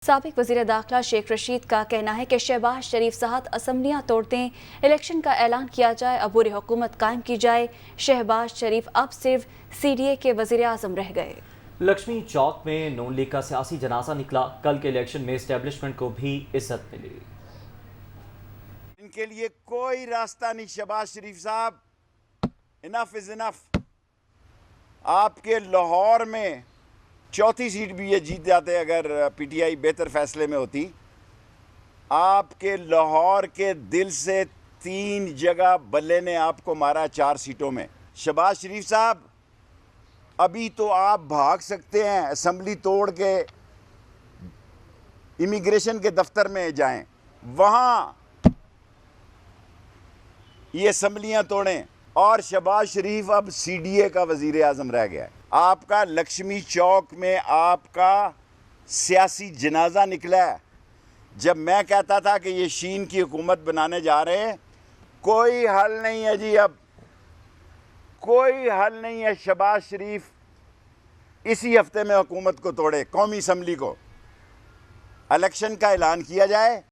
साबिक वज़ीर दाखिला शेख रशीद का कहना है कि शहबाज शरीफ साहब असम्बलियाँ तोड़ते हैं, इलेक्शन का ऐलान किया जाए, अबूर हुकूमत कायम की जाए। शहबाज शरीफ अब सिर्फ CDA के वज़ीर आज़म रह गए। लक्ष्मी चौक में नून लीग का सियासी जनाजा निकला। कल के इलेक्शन में एस्टेब्लिशमेंट को भी इज्जत मिली। इनके लिए कोई रास्ता नहीं। शहबाज शरीफ साहब, इनफ इज इनफ। आपके लाहौर में चौथी सीट भी ये जीत जाते अगर PTI बेहतर फैसले में होती। आपके लाहौर के दिल से 3 जगह बल्ले ने आपको मारा 4 सीटों में। शहबाज शरीफ साहब, अभी तो आप भाग सकते हैं, असम्बली तोड़ के इमिग्रेशन के दफ्तर में जाएं, वहाँ ये असम्बलियाँ तोड़ें। और शहबाज शरीफ अब CDA का वज़ीर आज़म रह गया है। आपका लक्ष्मी चौक में आपका सियासी जनाजा निकला है। जब मैं कहता था कि ये शीन की हुकूमत बनाने जा रहे हैं, कोई हल नहीं है जी, अब कोई हल नहीं है। शहबाज शरीफ इसी हफ्ते में हुकूमत को तोड़े, कौमी असम्बली को, इलेक्शन का ऐलान किया जाए।